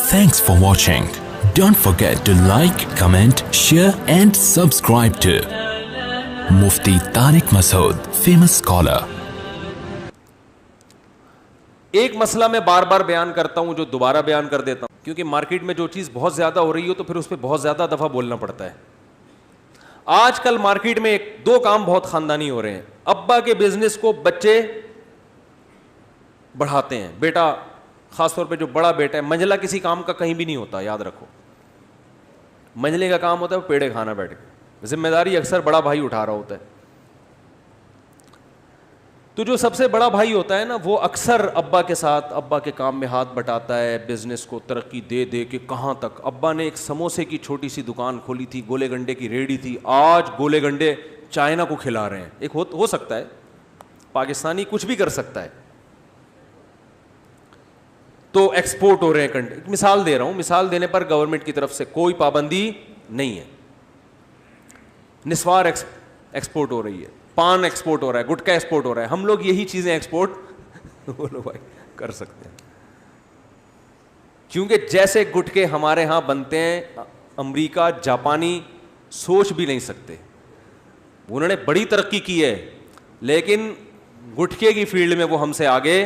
Thanks for watching. Don't forget to like, comment, share and subscribe to Mufti Tariq Masood, famous scholar. ایک مسئلہ میں بار بار بیان کرتا ہوں جو دوبارہ بیان کر دیتا ہوں, کیونکہ مارکیٹ میں جو چیز بہت زیادہ ہو رہی ہو تو پھر اس پہ بہت زیادہ دفعہ بولنا پڑتا ہے. آج کل مارکیٹ میں دو کام بہت خاندانی ہو رہے ہیں. ابا کے بزنس کو بچے بڑھاتے ہیں. بیٹا, خاص طور پہ جو بڑا بیٹا ہے, منجلا کسی کام کا کہیں بھی نہیں ہوتا, یاد رکھو. منجلے کا کام ہوتا ہے پیڑے کھانا بیٹھ کے, ذمہ داری اکثر بڑا بھائی اٹھا رہا ہوتا ہے. تو جو سب سے بڑا بھائی ہوتا ہے نا, وہ اکثر ابا کے ساتھ ابا کے کام میں ہاتھ بٹاتا ہے, بزنس کو ترقی دے دے کے کہاں تک. ابا نے ایک سموسے کی چھوٹی سی دکان کھولی تھی, گولے گنڈے کی ریڑھی تھی, آج گولے گنڈے چائنا کو کھلا رہے ہیں. ایک ہو سکتا ہے پاکستانی کچھ بھی کر سکتا ہے, تو ایکسپورٹ ہو رہے ہیں کنٹری. مثال دے رہا ہوں, مثال دینے پر گورنمنٹ کی طرف سے کوئی پابندی نہیں ہے. نسوار ایکسپورٹ ہو رہی ہے, پان ایکسپورٹ ہو رہا ہے, گٹکا ایکسپورٹ ہو رہا ہے. ہم لوگ یہی چیزیں ایکسپورٹ بولو بھائی کر سکتے ہیں, کیونکہ جیسے گٹکے ہمارے ہاں بنتے ہیں امریکہ جاپانی سوچ بھی نہیں سکتے. انہوں نے بڑی ترقی کی ہے, لیکن گٹکے کی فیلڈ میں وہ ہم سے آگے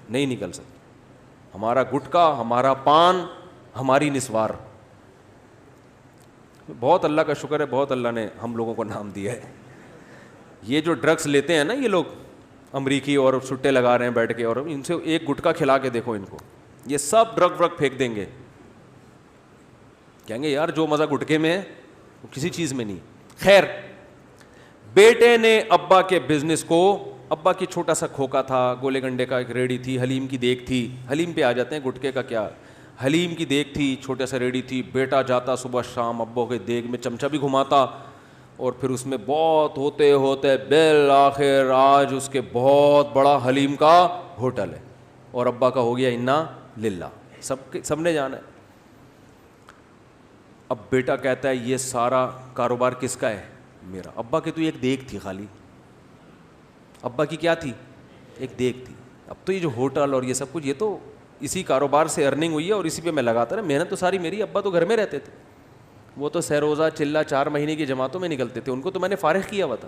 نہیں نکل سکتے. ہمارا گٹکا, ہمارا پان, ہماری نسوار. بہت اللہ کا شکر ہے, بہت اللہ نے ہم لوگوں کو نام دیا ہے. یہ جو ڈرگس لیتے ہیں نا یہ لوگ امریکی, اور سٹے لگا رہے ہیں بیٹھ کے, اور ان سے ایک گٹکا کھلا کے دیکھو ان کو, یہ سب ڈرگ ورگ پھینک دیں گے. کہیں گے یار جو مزہ گٹکے میں ہے وہ کسی چیز میں نہیں. خیر, بیٹے نے ابا کے بزنس کو, ابا کی چھوٹا سا کھوکا تھا, گولے گنڈے کا ایک ریڑھی تھی, حلیم کی دیگ تھی. حلیم پہ آ جاتے ہیں, گٹکے کا کیا. حلیم کی دیگ تھی, چھوٹا سا ریڑھی تھی. بیٹا جاتا صبح شام ابو کے دیگ میں چمچہ بھی گھماتا, اور پھر اس میں بہت ہوتے ہوتے بالآخر آج اس کے بہت بڑا حلیم کا ہوٹل ہے, اور ابا کا ہو گیا انا للہ. سب نے جانا ہے. اب بیٹا کہتا ہے یہ سارا کاروبار کس کا ہے؟ میرا. ابا کی تو ایک دیگ تھی خالی. ابا کی کیا تھی؟ ایک دیگ تھی. اب تو یہ جو ہوٹل اور یہ سب کچھ, یہ تو اسی کاروبار سے ارننگ ہوئی ہے اور اسی پہ میں لگاتا رہا. محنت تو ساری میری. ابا تو گھر میں رہتے تھے, وہ تو سہ روزہ چلہ 4 مہینے کی جماعتوں میں نکلتے تھے, ان کو تو میں نے فارغ کیا ہوا تھا.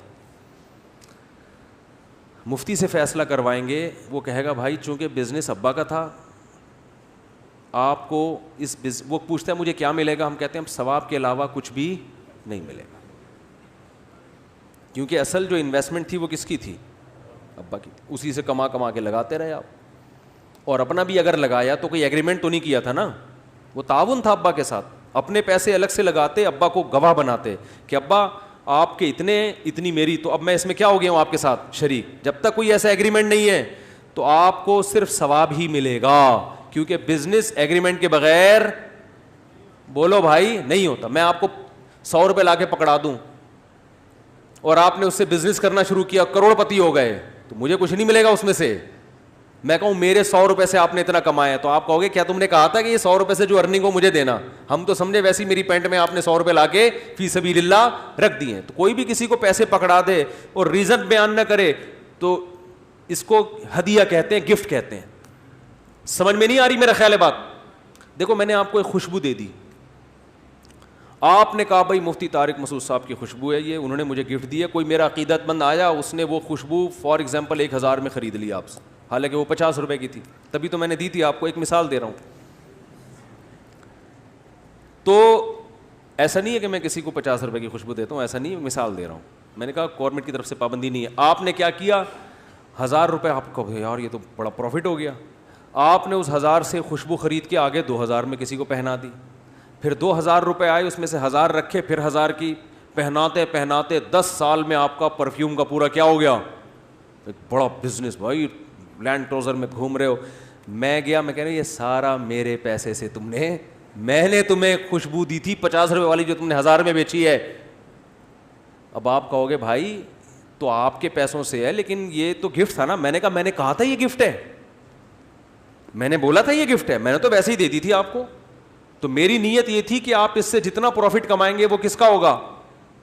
مفتی سے فیصلہ کروائیں گے, وہ کہے گا بھائی چونکہ بزنس ابا کا تھا, آپ کو وہ پوچھتا ہے مجھے کیا ملے گا, ہم کہتے ہیں ثواب کے علاوہ کچھ بھی نہیں ملے گا, کیونکہ اصل جو انویسٹمنٹ تھی وہ کس کی تھی؟ ابا کی. اسی سے کما کے لگاتے رہے آپ. اور اپنا بھی اگر لگایا تو کوئی ایگریمنٹ تو نہیں کیا تھا نا, وہ تعاون تھا ابا کے ساتھ. اپنے پیسے الگ سے لگاتے, ابا کو گواہ بناتے کہ ابا آپ کے اتنی میری, تو اب میں اس میں کیا ہو گیا ہوں آپ کے ساتھ شریک. جب تک کوئی ایسا ایگریمنٹ نہیں ہے تو آپ کو صرف ثواب ہی ملے گا, کیونکہ بزنس ایگریمنٹ کے بغیر بولو بھائی نہیں ہوتا. میں آپ کو 100 روپے لا کے پکڑا دوں اور آپ نے اس سے بزنس کرنا شروع کیا, کروڑ پتی ہو گئے, تو مجھے کچھ نہیں ملے گا اس میں سے. میں کہوں میرے 100 روپے سے آپ نے اتنا کمایا, تو آپ کہو گے کیا تم نے کہا تھا کہ یہ 100 روپے سے جو ارننگ ہو مجھے دینا؟ ہم تو سمجھے ویسی میری پینٹ میں آپ نے 100 روپے لا کے فی سبیل اللہ رکھ دیے. تو کوئی بھی کسی کو پیسے پکڑا دے اور ریزن بیان نہ کرے تو اس کو ہدیہ کہتے ہیں, گفٹ کہتے ہیں. سمجھ میں نہیں آ رہی میرا خیال ہے بات؟ دیکھو میں نے آپ کو ایک خوشبو دے دی, آپ نے کہا بھائی مفتی طارق مسعود صاحب کی خوشبو ہے یہ, انہوں نے مجھے گفٹ دی ہے. کوئی میرا عقیدت مند آیا, اس نے وہ خوشبو فار ایگزامپل 1000 میں خرید لی آپ سے, حالانکہ وہ 50 روپے کی تھی, تبھی تو میں نے دی تھی آپ کو. ایک مثال دے رہا ہوں. تو ایسا نہیں ہے کہ میں کسی کو 50 روپے کی خوشبو دیتا ہوں, ایسا نہیں ہے, مثال دے رہا ہوں. میں نے کہا گورنمنٹ کی طرف سے پابندی نہیں ہے. آپ نے کیا کیا, 1000 روپے, آپ کو یار یہ تو بڑا پروفٹ ہو گیا, آپ نے اس 1000 سے خوشبو خرید کے آگے 2000 میں کسی کو پہنا دی. پھر 2000 روپے آئے, اس میں سے 1000 رکھے, پھر 1000 کی پہناتے 10 سال میں آپ کا پرفیوم کا پورا کیا ہو گیا, ایک بڑا بزنس. بھائی لینڈ کروزر میں گھوم رہے ہو. میں گیا, میں کہہ رہا ہوں یہ سارا میرے پیسے سے تم نے, میں نے تمہیں خوشبو دی تھی 50 روپے والی جو تم نے 1000 میں بیچی ہے. اب آپ کہو گے بھائی تو آپ کے پیسوں سے ہے, لیکن یہ تو گفٹ تھا نا. میں نے کہا تھا یہ گفٹ ہے, میں نے بولا تھا یہ گفٹ ہے, میں نے تو ویسے ہی دے دی تھی آپ کو. تو میری نیت یہ تھی کہ آپ اس سے جتنا پروفٹ کمائیں گے وہ کس کا ہوگا؟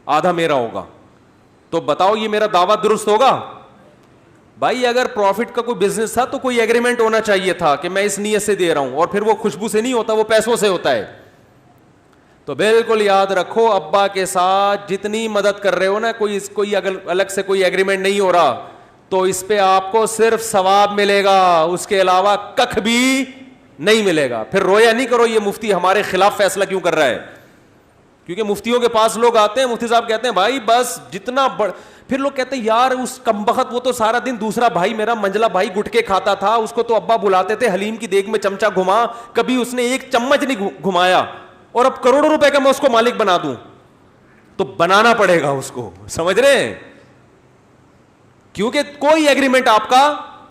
آدھا میرا ہوگا. تو بتاؤ یہ میرا دعویٰ درست ہوگا؟ بھائی اگر پروفٹ کا کوئی بزنس تھا تو کوئی ایگریمنٹ ہونا چاہیے تھا کہ میں اس نیت سے دے رہا ہوں, اور پھر وہ خوشبو سے نہیں ہوتا, وہ پیسوں سے ہوتا ہے. تو بالکل یاد رکھو, ابا کے ساتھ جتنی مدد کر رہے ہو نا, کوئی الگ سے کوئی ایگریمنٹ نہیں ہو رہا, تو اس پہ آپ کو صرف ثواب ملے گا, اس کے علاوہ ککھ بھی نہیں ملے گا. پھر رویا نہیں کرو یہ مفتی ہمارے خلاف فیصلہ کیوں کر رہا ہے, کیونکہ مفتیوں کے پاس لوگ آتے ہیں, مفتی صاحب کہتے ہیں بھائی بس جتنا پھر لوگ کہتے ہیں یار اس کمبخت وہ تو سارا دن, دوسرا بھائی میرا منجلا بھائی گٹکے کھاتا تھا, اس کو تو ابا بلاتے تھے حلیم کی دیگ میں چمچہ گھما, کبھی اس نے ایک چمچ نہیں گھمایا, اور اب کروڑوں روپے کا میں اس کو مالک بنا دوں, تو بنانا پڑے گا اس کو, سمجھ رہے ہیں, کیونکہ کوئی ایگریمنٹ آپ کا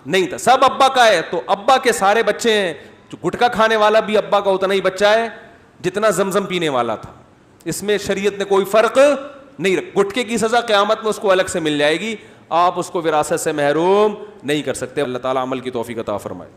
نہیں تھا, سب ابا کا ہے. تو ابا کے سارے بچے ہیں, جو گٹکا کھانے والا بھی ابا کا اتنا ہی بچہ ہے جتنا زمزم پینے والا تھا. اس میں شریعت نے کوئی فرق نہیں رکھا. گٹکے کی سزا قیامت میں اس کو الگ سے مل جائے گی, آپ اس کو وراثت سے محروم نہیں کر سکتے. اللہ تعالیٰ عمل کی توفیق عطا فرمائے.